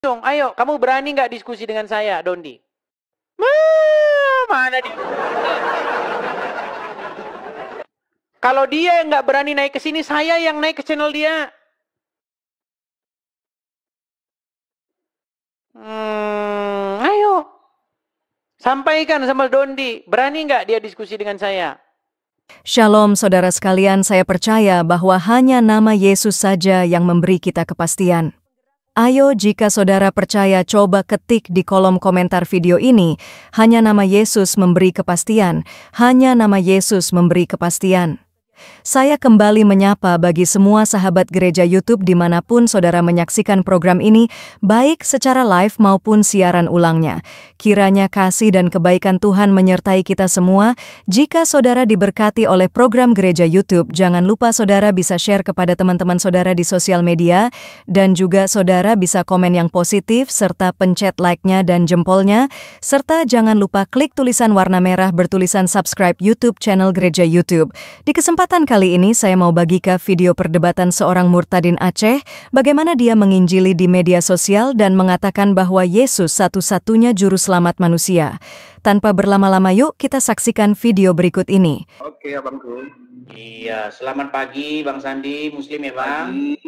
Dong, ayo, kamu berani nggak diskusi dengan saya, Dondi? Mana dia? Kalau dia nggak berani naik ke sini, saya yang naik ke channel dia. Ayo. Sampaikan sama Dondi, berani nggak dia diskusi dengan saya? Shalom saudara sekalian, saya percaya bahwa hanya nama Yesus saja yang memberi kita kepastian. Ayo jika saudara percaya coba ketik di kolom komentar video ini, hanya nama Yesus memberi kepastian, hanya nama Yesus memberi kepastian. Saya kembali menyapa bagi semua sahabat gereja YouTube dimanapun saudara menyaksikan program ini, baik secara live maupun siaran ulangnya. Kiranya kasih dan kebaikan Tuhan menyertai kita semua. Jika saudara diberkati oleh program gereja YouTube, jangan lupa saudara bisa share kepada teman-teman saudara di sosial media, dan juga saudara bisa komen yang positif, serta pencet like-nya dan jempolnya, serta jangan lupa klik tulisan warna merah bertulisan subscribe YouTube channel gereja YouTube. Di kesempatan kali ini saya mau bagikan video perdebatan seorang murtadin Aceh, bagaimana dia menginjili di media sosial dan mengatakan bahwa Yesus satu-satunya juru selamat manusia. Tanpa berlama-lama yuk kita saksikan video berikut ini. Oke, Abangku. Iya, selamat pagi Bang Sandi, Muslim ya Bang?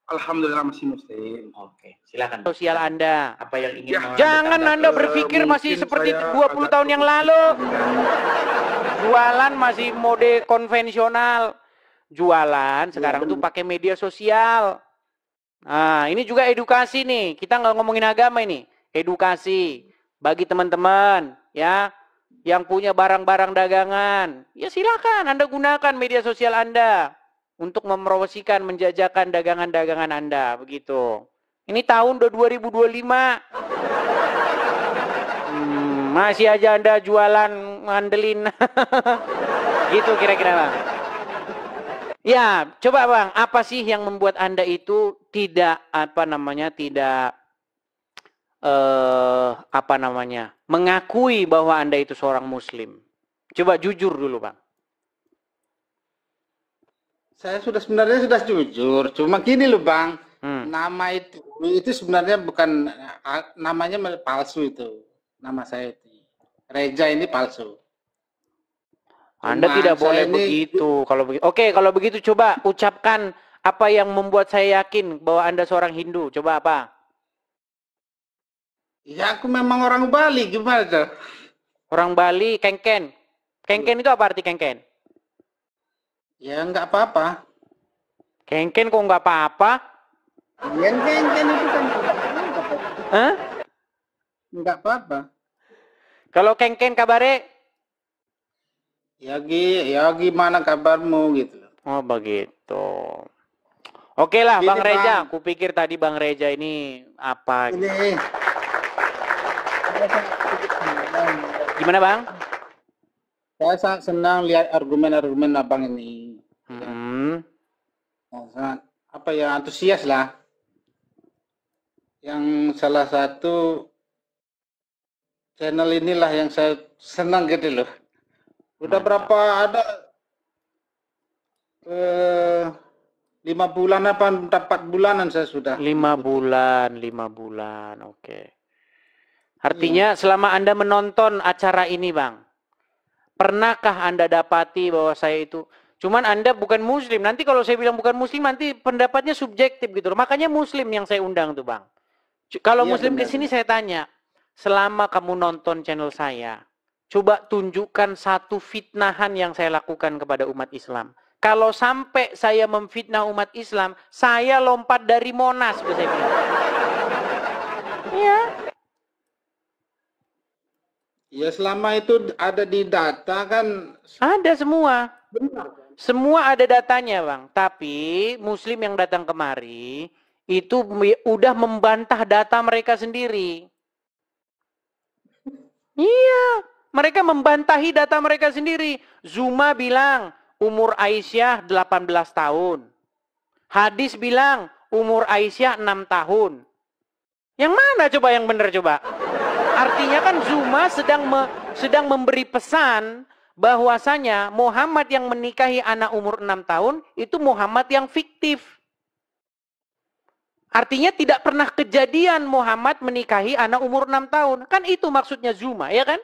Alhamdulillah masih Muslim. Oke, silakan. Sosial Anda, apa yang ingin Ya, jangan Anda berpikir masih seperti 20 tahun yang lalu. Jualan masih mode konvensional. Jualan sekarang tuh pakai media sosial. Nah, ini juga edukasi nih. Kita nggak ngomongin agama ini. Edukasi bagi teman-teman ya yang punya barang-barang dagangan. Ya silakan Anda gunakan media sosial Anda untuk mempromosikan, menjajakan dagangan-dagangan Anda, begitu. Ini tahun 2025. Masih aja Anda jualan ngandelin. Gitu kira-kira Bang. Ya, coba Bang, apa sih yang membuat Anda itu tidak mengakui bahwa Anda itu seorang Muslim? Coba jujur dulu Bang. Saya sebenarnya sudah jujur, cuma gini loh Bang, nama itu sebenarnya bukan namanya palsu itu, nama saya itu. Reja ini palsu. Anda tidak boleh begitu. Kalau begitu coba ucapkan apa yang membuat saya yakin bahwa Anda seorang Hindu. Coba apa? Ya aku memang orang Bali, gimana tuh? Orang Bali, kengken. Kengken itu apa arti kengken? Ya nggak apa-apa. Kengken kok nggak apa-apa? Yang kengken itu kan Hah? nggak apa-apa. Kalau kengken kabare? Ya gimana kabarmu gitu. Oh begitu. Oke lah Bang Reja, aku pikir tadi Bang Reja ini apa gitu. Gimana Bang? Saya sangat senang lihat argumen-argumen Abang ini. Sangat antusias lah. Yang salah satu channel inilah yang saya senang gitu loh. Udah berapa ada 5 bulan apa 4 bulanan saya sudah. 5 bulan, oke. Artinya selama Anda menonton acara ini Bang, pernahkah Anda dapati bahwa saya itu, cuman Anda bukan Muslim, nanti kalau saya bilang bukan Muslim nanti pendapatnya subjektif gitu loh. Makanya Muslim yang saya undang tuh Bang. Kalau Muslim ke sini saya tanya, selama kamu nonton channel saya, coba tunjukkan satu fitnahan yang saya lakukan kepada umat Islam. Kalau sampai saya memfitnah umat Islam, saya lompat dari Monas, sudah saya bilang. Iya. Ya selama itu ada di data kan. Ada semua. Benar. Semua ada datanya Bang. Tapi Muslim yang datang kemari, itu udah membantah data mereka sendiri. Iya. Mereka membantahi data mereka sendiri. Zuma bilang umur Aisyah 18 tahun. Hadis bilang umur Aisyah 6 tahun. Yang mana coba yang benar coba? Artinya kan Zuma sedang memberi pesan bahwasanya Muhammad yang menikahi anak umur 6 tahun itu Muhammad yang fiktif. Artinya tidak pernah kejadian Muhammad menikahi anak umur 6 tahun. Kan itu maksudnya Zuma, ya kan?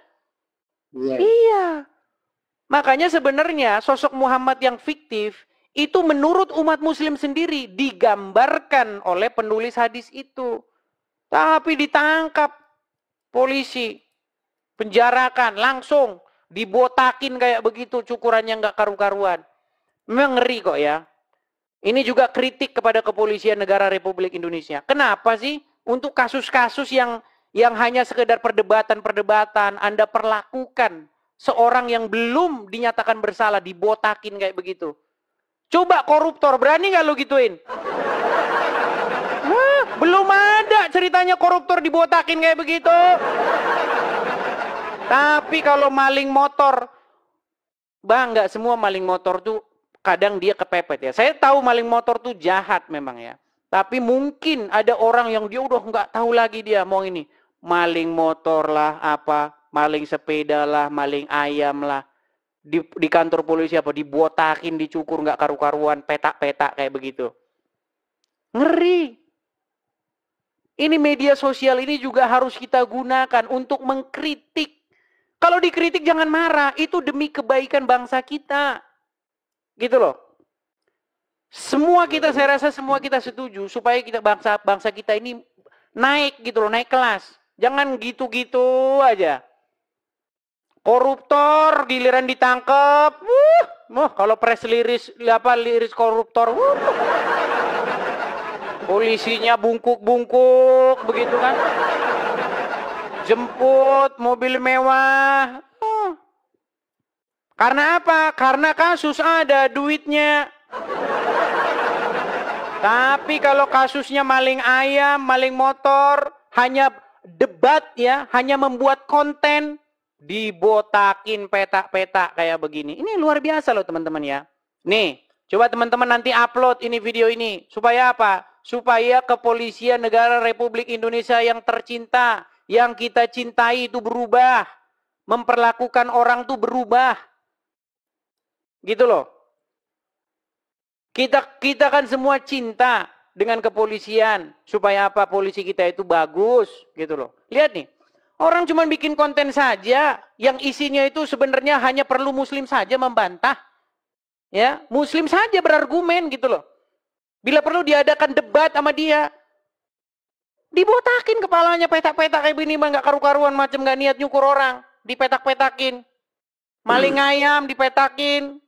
Iya. Iya. Makanya sebenarnya sosok Muhammad yang fiktif itu menurut umat muslim sendiri digambarkan oleh penulis hadis itu. Tapi ditangkap polisi, penjarakan langsung, dibotakin kayak begitu, cukurannya nggak karu-karuan. Memang ngeri kok ya. Ini juga kritik kepada kepolisian negara Republik Indonesia. Kenapa sih untuk kasus-kasus yang hanya sekedar perdebatan-perdebatan Anda perlakukan seorang yang belum dinyatakan bersalah dibotakin kayak begitu? Coba koruptor, berani nggak lu gituin? Wah, belum ada ceritanya koruptor dibotakin kayak begitu. Tapi kalau maling motor, Bang, nggak semua maling motor tuh kadang dia kepepet ya. Saya tahu maling motor tuh jahat memang ya. Tapi mungkin ada orang yang dia udah nggak tahu lagi dia mau ini. Maling motor lah, apa, maling sepeda lah, maling ayam lah. Di kantor polisi apa, dibotakin, dicukur nggak karu-karuan, petak-petak kayak begitu. Ngeri. Ini media sosial ini juga harus kita gunakan untuk mengkritik. Kalau dikritik jangan marah, itu demi kebaikan bangsa kita. Gitu loh. Semua kita, saya rasa semua kita setuju supaya kita bangsa kita ini naik gitu loh, naik kelas. Jangan gitu-gitu aja. Koruptor giliran ditangkap, kalau press liris koruptor, polisinya bungkuk-bungkuk begitu kan. Jemput mobil mewah. Karena apa? Karena kasus ada duitnya. Tapi kalau kasusnya maling ayam, maling motor, hanya debat ya, hanya membuat konten, dibotakin petak-petak kayak begini. Ini luar biasa loh teman-teman ya. Nih, coba teman-teman nanti upload ini video ini. Supaya apa? Supaya kepolisian negara Republik Indonesia yang tercinta, yang kita cintai itu berubah. Memperlakukan orang itu berubah. Gitu loh. Kita kan semua cinta dengan kepolisian. Supaya apa? Polisi kita itu bagus. Gitu loh. Lihat nih. Orang cuma bikin konten saja. Yang isinya itu sebenarnya hanya perlu muslim saja membantah. Ya, muslim saja berargumen gitu loh. Bila perlu diadakan debat sama dia. Dibotakin kepalanya petak-petak kayak begini. Nggak karu-karuan macam nggak niat nyukur orang. Dipetak-petakin. Maling ayam dipetakin.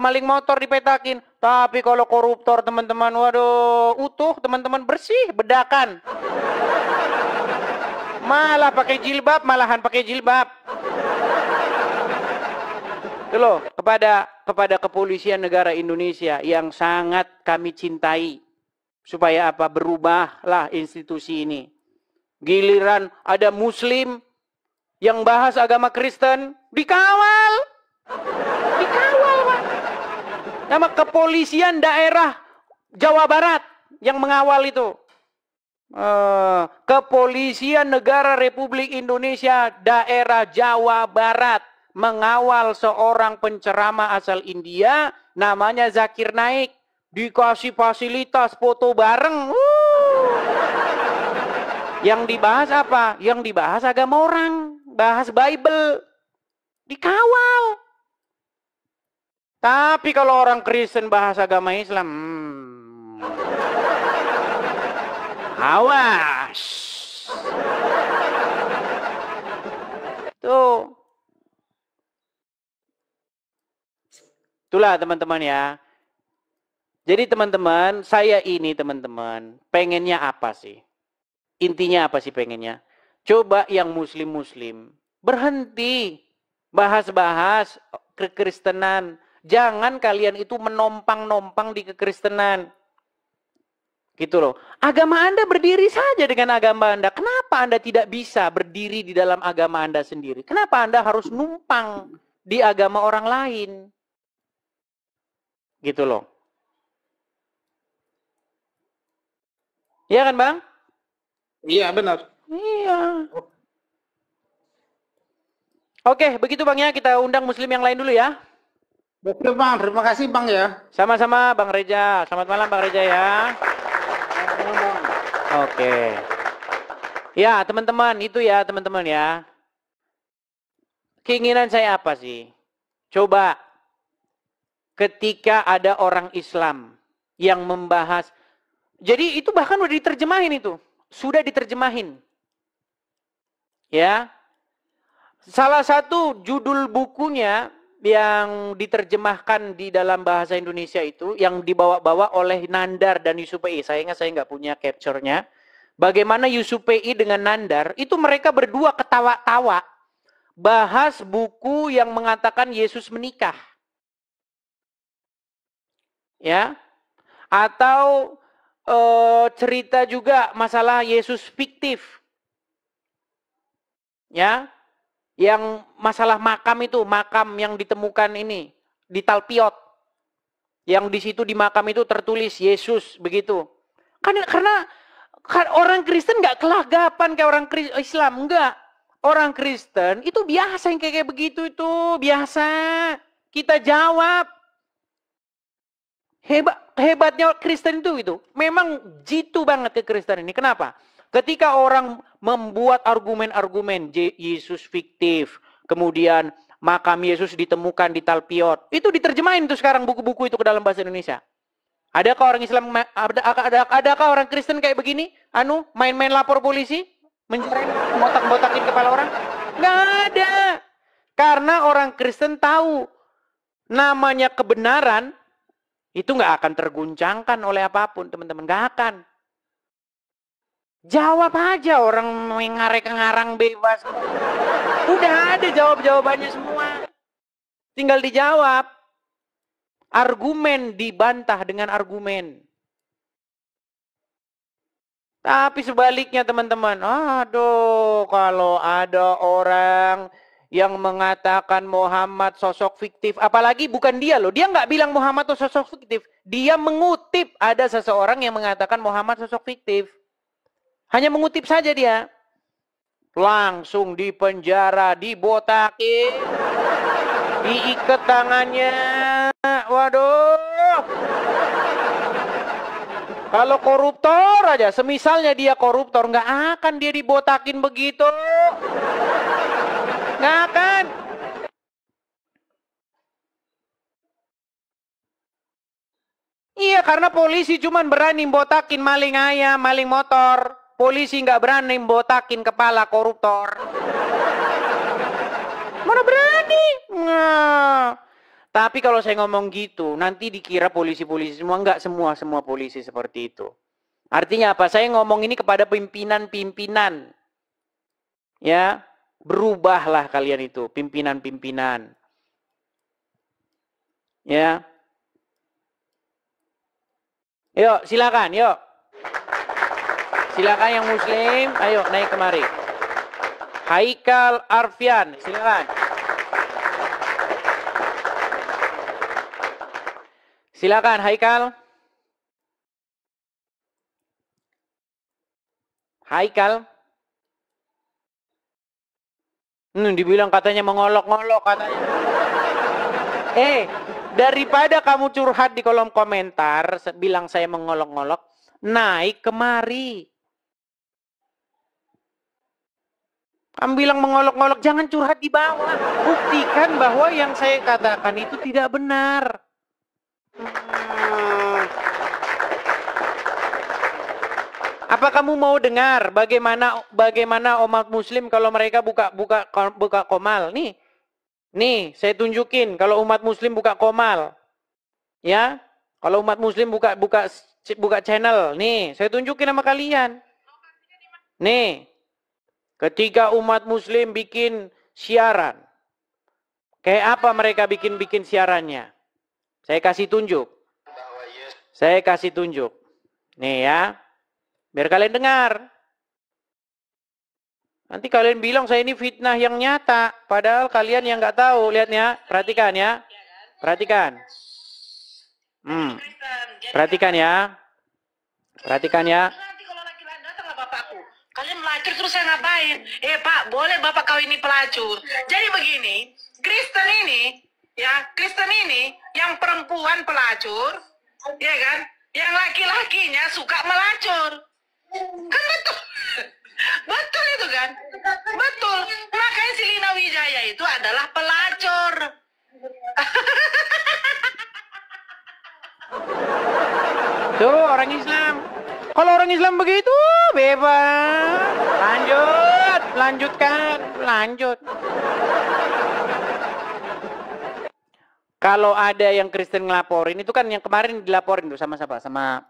Maling motor dipetakin. Tapi kalau koruptor teman-teman, waduh, utuh teman-teman, bersih, bedakan. Malah pakai jilbab, malahan pakai jilbab. Itu loh, kepada kepolisian negara Indonesia yang sangat kami cintai. Supaya apa? Berubahlah institusi ini. Giliran ada muslim yang bahas agama Kristen, dikawal. Dikawal, Pak. Nama kepolisian daerah Jawa Barat yang mengawal itu. Kepolisian negara Republik Indonesia daerah Jawa Barat mengawal seorang penceramah asal India namanya Zakir Naik. Dikasih fasilitas foto bareng. Yang dibahas apa? Yang dibahas agama orang. Bahas Bible. Dikawal. Tapi kalau orang Kristen bahas agama Islam, awas. Tuh. Itulah teman-teman ya. Jadi teman-teman, saya ini teman-teman, pengennya apa sih? Intinya apa sih pengennya? Coba yang muslim-muslim berhenti bahas-bahas kekristenan. Jangan kalian itu menompang-nompang di kekristenan. Gitu loh. Agama Anda berdiri saja dengan agama Anda. Kenapa Anda tidak bisa berdiri di dalam agama Anda sendiri? Kenapa Anda harus numpang di agama orang lain? Gitu loh. Iya kan, Bang? Iya, benar. Iya. Oke, begitu Bang ya. Kita undang muslim yang lain dulu ya. Betul Bang, terima kasih Bang ya. Sama-sama Bang Reja. Selamat malam Bang Reja ya. Selamat malam, Bang. Oke. Ya, teman-teman, itu ya, teman-teman ya. Keinginan saya apa sih? Coba ketika ada orang Islam yang membahas, jadi itu bahkan udah diterjemahin itu. Sudah diterjemahin. Ya. Salah satu judul bukunya yang diterjemahkan di dalam bahasa Indonesia itu, yang dibawa-bawa oleh Nandar dan Yusupei. Saya nggak punya capture-nya. Bagaimana Yusupei dengan Nandar, itu mereka berdua ketawa-tawa. Bahas buku yang mengatakan Yesus menikah. Ya. Atau cerita juga masalah Yesus fiktif. Ya. Yang masalah makam itu, makam yang ditemukan ini di Talpiot. Yang di situ di makam itu tertulis Yesus begitu. Karena orang Kristen nggak kelagapan kayak orang Islam, enggak. Orang Kristen itu biasa yang kayak begitu itu, biasa. Kita jawab. Hebatnya Kristen itu. Memang jitu banget ke Kristen ini. Kenapa? Ketika orang membuat argumen-argumen Yesus fiktif, kemudian makam Yesus ditemukan di Talpiot, itu diterjemahin tuh sekarang buku-buku itu ke dalam bahasa Indonesia. Adakah orang Islam, adakah orang Kristen kayak begini? Main-main lapor polisi, mencereng, botak-botakin kepala orang? Nggak ada. Karena orang Kristen tahu namanya kebenaran itu nggak akan terguncangkan oleh apapun, teman-teman. Nggak akan. Jawab aja, orang ngarang bebas. Udah ada jawab-jawabannya semua. Tinggal dijawab. Argumen dibantah dengan argumen. Tapi sebaliknya teman-teman, aduh, kalau ada orang yang mengatakan Muhammad sosok fiktif, apalagi bukan dia loh, dia nggak bilang Muhammad itu sosok fiktif. Dia mengutip ada seseorang yang mengatakan Muhammad sosok fiktif. Hanya mengutip saja dia. Langsung dipenjara, dibotakin, diikat tangannya. Waduh. Kalau koruptor aja, semisalnya dia koruptor, nggak akan dia dibotakin begitu. Nggak akan. Iya, karena polisi cuman berani botakin maling ayam, maling motor. Polisi nggak berani botakin kepala koruptor. Mana berani? Nah. Tapi kalau saya ngomong gitu, nanti dikira polisi-polisi semua. Enggak semua polisi seperti itu. Artinya apa? Saya ngomong ini kepada pimpinan-pimpinan. Ya, berubahlah kalian itu, pimpinan-pimpinan. Ya. Yuk, silakan, yuk. Silakan yang muslim, ayo naik kemari. Haikal Arfian, silakan. Silakan Haikal. Haikal. Dibilang katanya mengolok-ngolok katanya. Daripada kamu curhat di kolom komentar, bilang saya mengolok-ngolok, naik kemari. Kamu bilang mengolok-ngolok, jangan curhat di bawah. Buktikan bahwa yang saya katakan itu tidak benar. Apa kamu mau dengar bagaimana umat muslim kalau mereka buka komal? Nih, saya tunjukin kalau umat muslim buka komal. Ya. Kalau umat muslim buka channel, nih, saya tunjukin sama kalian. Nih. Ketika umat muslim bikin siaran. Kayak apa mereka bikin siarannya? Saya kasih tunjuk. Nih ya. Biar kalian dengar. Nanti kalian bilang saya ini fitnah yang nyata. Padahal kalian yang nggak tahu. Lihatnya. Perhatikan ya. Perhatikan. Perhatikan ya. Perhatikan ya. Nanti kalau laki-laki datang lah bapakku. Kalian melacur terus saya ngapain? Pak, boleh bapak kau ini pelacur. Jadi begini, Kristen ini yang perempuan pelacur, ya kan? Yang laki-lakinya suka melacur. Kan betul. Betul itu kan? Betul. Makanya si Lina Wijaya itu adalah pelacur. Tuh orang Islam. Kalau orang Islam begitu, bebas. Lanjutkan. Kalau ada yang Kristen ngelaporin, itu kan yang kemarin dilaporin tuh sama siapa? Sama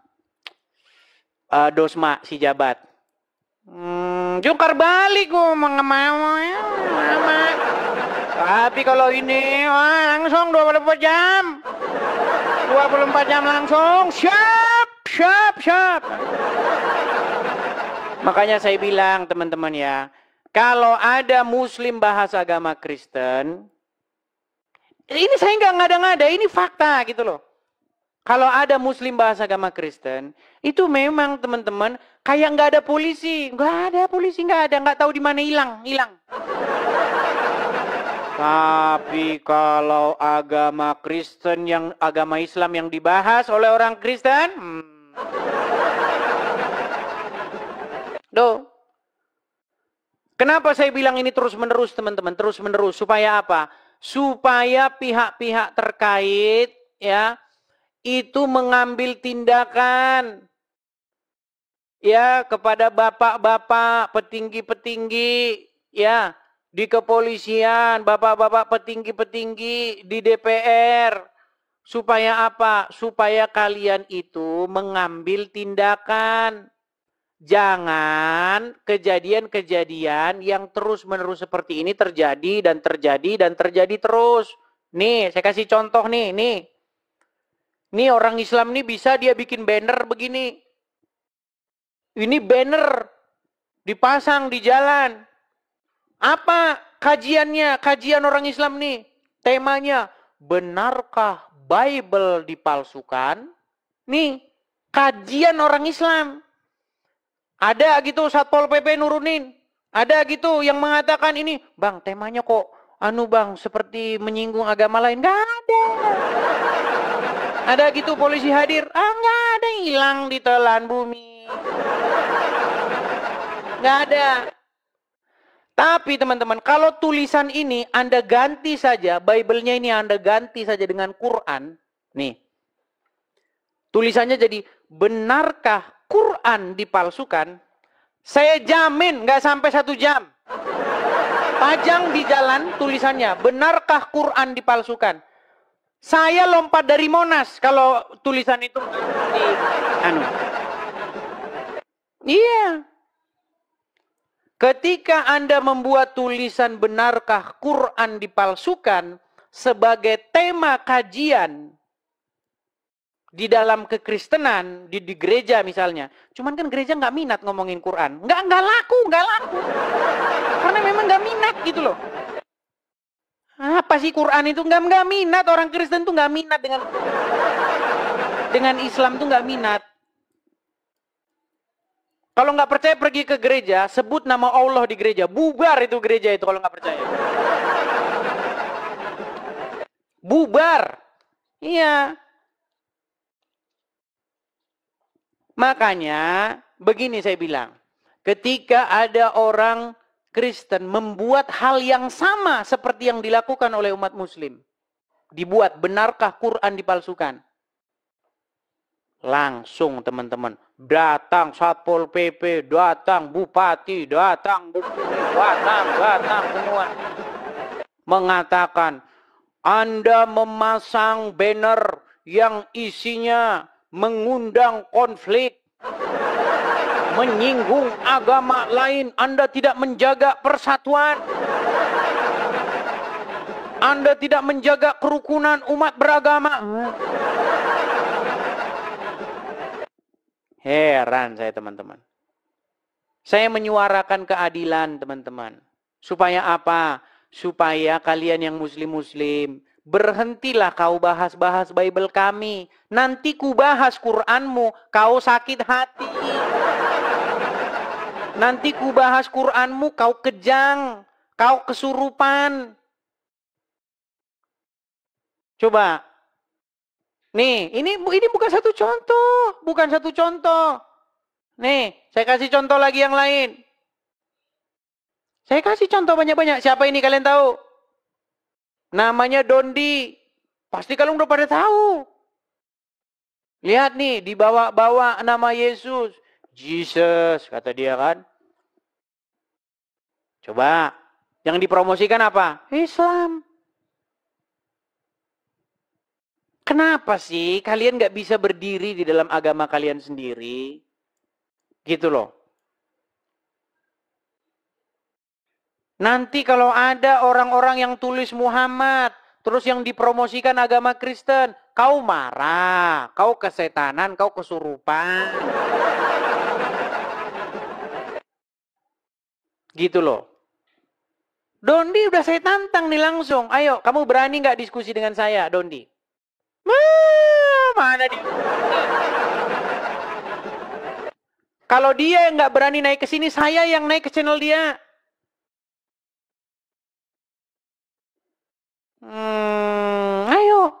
Dosma si Jabat. Jungkar balik gua mama. Tapi kalau ini langsung 24 jam. 24 jam langsung. Siap. Makanya saya bilang teman-teman ya, kalau ada Muslim bahas agama Kristen, ini saya nggak ngada-ngada, ini fakta gitu loh. Kalau ada Muslim bahas agama Kristen, itu memang teman-teman kayak nggak ada polisi, nggak tahu di mana hilang. Tapi kalau agama Kristen yang agama Islam yang dibahas oleh orang Kristen, Kenapa saya bilang ini terus-menerus teman-teman, terus-menerus supaya apa? Supaya pihak-pihak terkait ya itu mengambil tindakan ya kepada bapak-bapak petinggi-petinggi ya di kepolisian, bapak-bapak petinggi-petinggi di DPR. Supaya apa? Supaya kalian itu mengambil tindakan. Jangan kejadian-kejadian yang terus-menerus seperti ini terjadi terus. Nih, saya kasih contoh nih. Nih orang Islam nih bisa dia bikin banner begini. Ini banner dipasang di jalan. Apa kajiannya? Kajian orang Islam nih. Temanya, benarkah Bible dipalsukan? Nih, kajian orang Islam. Ada gitu Satpol PP nurunin. Ada gitu yang mengatakan ini, Bang, temanya kok Bang, seperti menyinggung agama lain. Nggak ada. Ada gitu polisi hadir. Nggak ada, hilang di telan bumi. Nggak ada. Tapi teman-teman, kalau tulisan ini Anda ganti saja, Bible-nya ini Anda ganti saja dengan Quran. Nih. Tulisannya jadi, benarkah Quran dipalsukan? Saya jamin nggak sampai 1 jam. Pajang di jalan tulisannya, benarkah Quran dipalsukan? Saya lompat dari Monas kalau tulisan itu Iya. Ketika Anda membuat tulisan benarkah Quran dipalsukan sebagai tema kajian di dalam kekristenan, di gereja misalnya. Cuman kan gereja nggak minat ngomongin Quran. Nggak laku. Karena memang nggak minat gitu loh. Apa sih Quran itu? Nggak minat. Orang Kristen tuh nggak minat dengan Islam tuh nggak minat. Kalau nggak percaya pergi ke gereja, sebut nama Allah di gereja. Bubar itu gereja itu kalau nggak percaya. Bubar. Iya. Makanya begini saya bilang, ketika ada orang Kristen membuat hal yang sama seperti yang dilakukan oleh umat Muslim, dibuat benarkah Quran dipalsukan? Langsung teman-teman, datang Satpol PP, datang Bupati, datang semua. Mengatakan, Anda memasang banner yang isinya mengundang konflik, menyinggung agama lain, Anda tidak menjaga persatuan, Anda tidak menjaga kerukunan umat beragama. Heran saya teman-teman. Saya menyuarakan keadilan teman-teman. Supaya apa? Supaya kalian yang muslim-muslim, berhentilah kau bahas-bahas Bible kami. Nanti ku bahas Quranmu, kau sakit hati. Nanti ku bahas Quranmu, kau kejang, kau kesurupan. Coba. Nih, ini bukan satu contoh. Nih, saya kasih contoh lagi yang lain. Saya kasih contoh banyak-banyak. Siapa ini kalian tahu? Namanya Dondi. Pasti kalian udah pada tahu. Lihat nih, dibawa-bawa nama Yesus. Jesus, kata dia kan. Coba, yang dipromosikan apa? Islam. Kenapa sih kalian gak bisa berdiri di dalam agama kalian sendiri? Gitu loh. Nanti kalau ada orang-orang yang tulis Muhammad, terus yang dipromosikan agama Kristen, kau marah, kau kesetanan, kau kesurupan. Gitu loh. Dondi udah saya tantang nih langsung. Ayo, kamu berani nggak diskusi dengan saya, Dondi? Mana dia? Kalau dia yang nggak berani naik ke sini, saya yang naik ke channel dia. Ayo.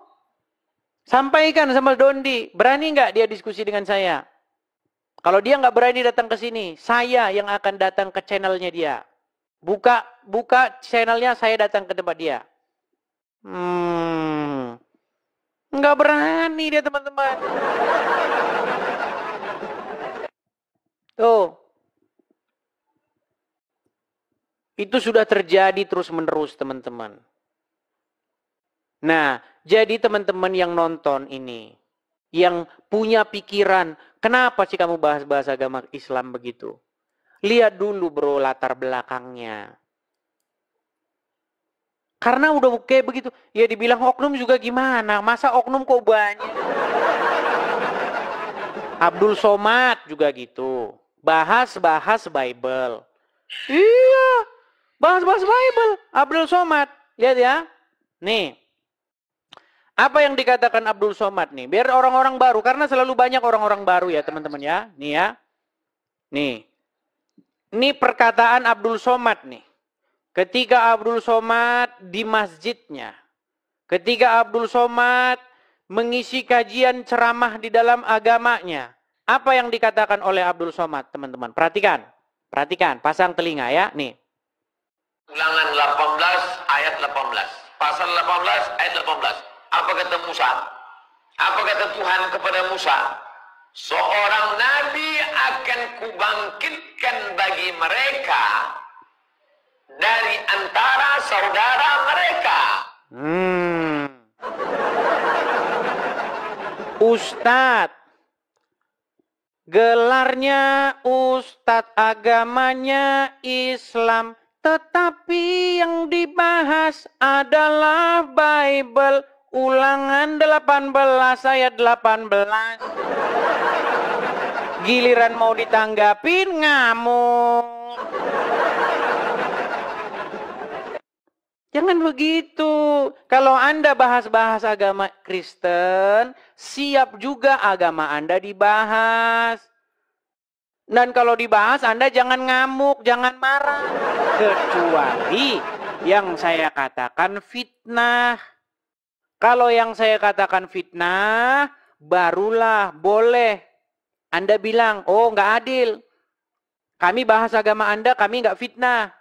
Sampaikan sama Dondi. Berani nggak dia diskusi dengan saya? Kalau dia nggak berani datang ke sini, saya yang akan datang ke channelnya dia. Buka channelnya, saya datang ke tempat dia. Nggak berani dia, teman-teman. Tuh. Itu sudah terjadi terus-menerus, teman-teman. Nah, jadi teman-teman yang nonton ini, yang punya pikiran, kenapa sih kamu bahas-bahas agama Islam begitu? Lihat dulu bro latar belakangnya. Karena udah kayak begitu, ya dibilang oknum juga gimana? Masa oknum kok banyak? Abdul Somad juga gitu. Bahas-bahas Bible. Iya, bahas-bahas Bible. Abdul Somad, lihat ya. Nih. Apa yang dikatakan Abdul Somad nih? Biar orang-orang baru, karena selalu banyak orang-orang baru ya teman-teman ya. Nih ya. Nih. Ini perkataan Abdul Somad nih. Ketika Abdul Somad di masjidnya. Ketika Abdul Somad mengisi kajian ceramah di dalam agamanya. Apa yang dikatakan oleh Abdul Somad teman-teman? Perhatikan. Perhatikan, pasang telinga ya. Nih. Ulangan 18 ayat 18. Pasal 18 ayat 18. Apa kata Musa? Apa kata Tuhan kepada Musa? Seorang nabi akan kubangkitkan bagi mereka dari antara saudara mereka. Ustadz. Gelarnya Ustadz, agamanya Islam. Tetapi yang dibahas adalah Bible. Ulangan 18 ayat 18. Giliran mau ditanggapin ngamuk. Jangan begitu. Kalau Anda bahas-bahas agama Kristen, siap juga agama Anda dibahas. Dan kalau dibahas Anda jangan ngamuk, jangan marah. Kecuali yang saya katakan fitnah. Kalau yang saya katakan fitnah, barulah boleh. Anda bilang, oh nggak adil. Kami bahas agama Anda, kami nggak fitnah.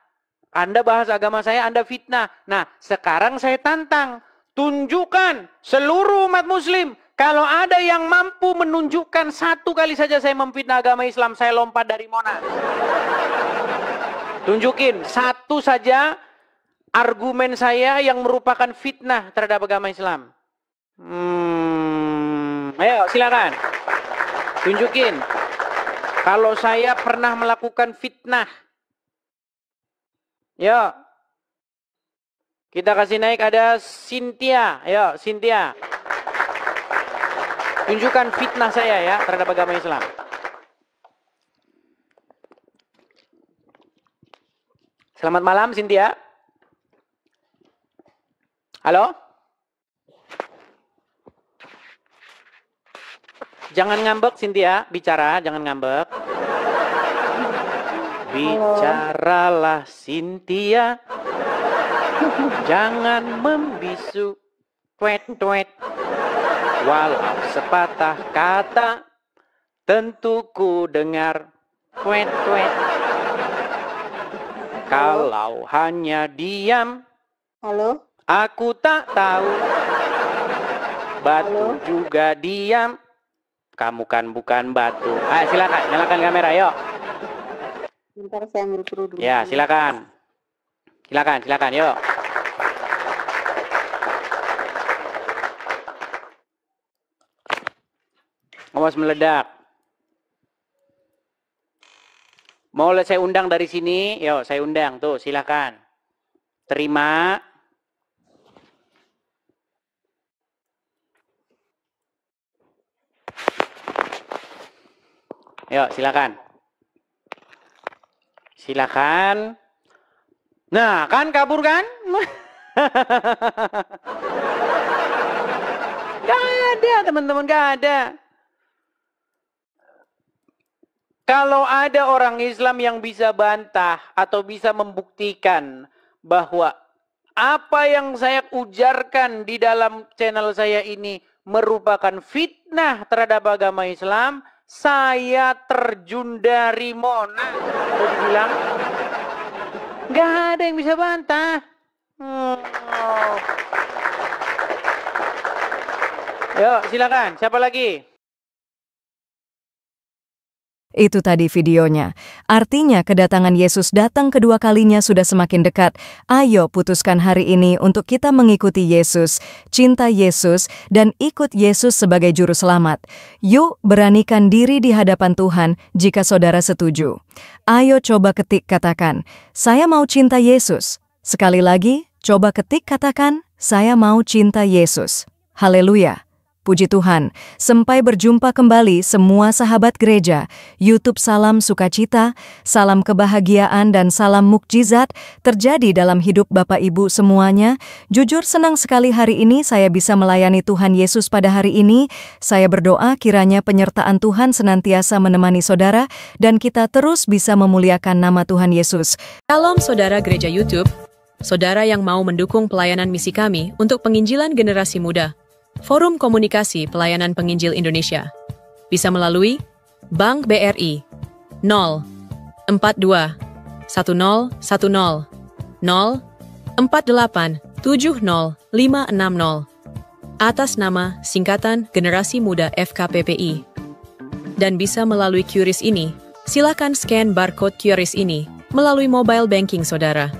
Anda bahas agama saya, Anda fitnah. Nah, sekarang saya tantang. Tunjukkan seluruh umat muslim. Kalau ada yang mampu menunjukkan satu kali saja saya memfitnah agama Islam, saya lompat dari Monas. Tunjukin satu saja argumen saya yang merupakan fitnah terhadap agama Islam. Ayo silakan. Tunjukin. Kalau saya pernah melakukan fitnah. Yo. Kita kasih naik ada Cynthia. Ayo Cynthia. Tunjukkan fitnah saya ya terhadap agama Islam. Selamat malam Cynthia. Halo? Jangan ngambek Cynthia, bicara, jangan ngambek. Bicaralah Cynthia. Jangan membisu. Tweet. Walau sepatah kata tentu ku dengar kwet kwet. Kalau hanya diam, Halo? aku tak tahu. Batu juga diam. Kamu kan bukan batu. Ayo silakan, nyalakan kamera, yuk. Bentar saya ambil kerudung. Ya, silakan. Silakan, yuk. Awas meledak. Mau saya undang dari sini? Yuk, saya undang. Tuh, silakan. Terima. Yuk, silakan. Silakan. Nah, kan kabur kan? Gak ada, teman-teman, gak ada. Kalau ada orang Islam yang bisa bantah atau bisa membuktikan bahwa apa yang saya ujarkan di dalam channel saya ini merupakan fitnah terhadap agama Islam, saya terjun dari Monas. Apa dibilang? Gak ada yang bisa bantah. Yuk, silakan. Siapa lagi? Itu tadi videonya. Artinya kedatangan Yesus datang kedua kalinya sudah semakin dekat. Ayo putuskan hari ini untuk kita mengikuti Yesus, cinta Yesus, dan ikut Yesus sebagai juru selamat. Yuk beranikan diri di hadapan Tuhan jika saudara setuju. Ayo coba ketik katakan, saya mau cinta Yesus. Sekali lagi, coba ketik katakan, saya mau cinta Yesus. Haleluya. Puji Tuhan, sampai berjumpa kembali semua sahabat gereja. YouTube salam sukacita, salam kebahagiaan dan salam mukjizat terjadi dalam hidup Bapak Ibu semuanya. Jujur senang sekali hari ini saya bisa melayani Tuhan Yesus pada hari ini. Saya berdoa kiranya penyertaan Tuhan senantiasa menemani saudara dan kita terus bisa memuliakan nama Tuhan Yesus. Shalom saudara gereja YouTube, saudara yang mau mendukung pelayanan misi kami untuk penginjilan generasi muda. Forum Komunikasi Pelayanan Penginjil Indonesia bisa melalui Bank BRI 042 1010 048 70560 atas nama singkatan Generasi Muda FKPPI. Dan bisa melalui QRIS ini, silakan scan barcode QRIS ini melalui mobile banking saudara.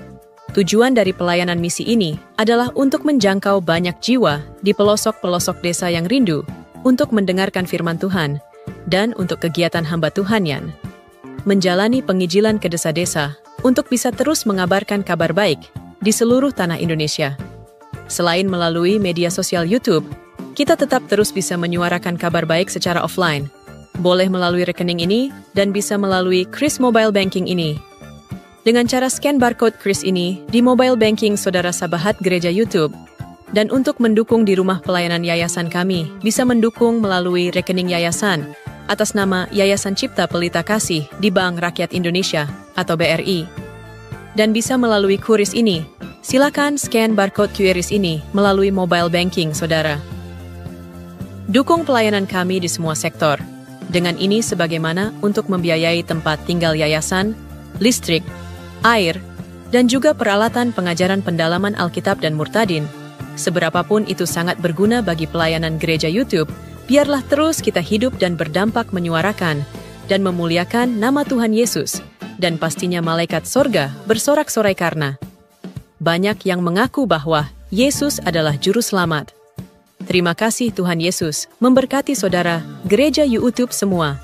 Tujuan dari pelayanan misi ini adalah untuk menjangkau banyak jiwa di pelosok-pelosok desa yang rindu untuk mendengarkan firman Tuhan dan untuk kegiatan hamba Tuhan yang menjalani penginjilan ke desa-desa untuk bisa terus mengabarkan kabar baik di seluruh tanah Indonesia. Selain melalui media sosial YouTube, kita tetap terus bisa menyuarakan kabar baik secara offline. Boleh melalui rekening ini dan bisa melalui QRIS Mobile Banking ini. Dengan cara scan barcode QRIS ini di mobile banking saudara sahabat gereja YouTube. Dan untuk mendukung di rumah pelayanan yayasan kami, bisa mendukung melalui rekening yayasan atas nama Yayasan Cipta Pelita Kasih di Bank Rakyat Indonesia atau BRI. Dan bisa melalui QRIS ini, silakan scan barcode QRIS ini melalui mobile banking saudara. Dukung pelayanan kami di semua sektor. Dengan ini sebagaimana untuk membiayai tempat tinggal yayasan, listrik, air, dan juga peralatan pengajaran pendalaman Alkitab dan Murtadin. Seberapapun itu sangat berguna bagi pelayanan gereja YouTube, biarlah terus kita hidup dan berdampak menyuarakan dan memuliakan nama Tuhan Yesus, dan pastinya malaikat sorga bersorak-sorai karena banyak yang mengaku bahwa Yesus adalah Juru Selamat. Terima kasih Tuhan Yesus, memberkati saudara, gereja YouTube semua.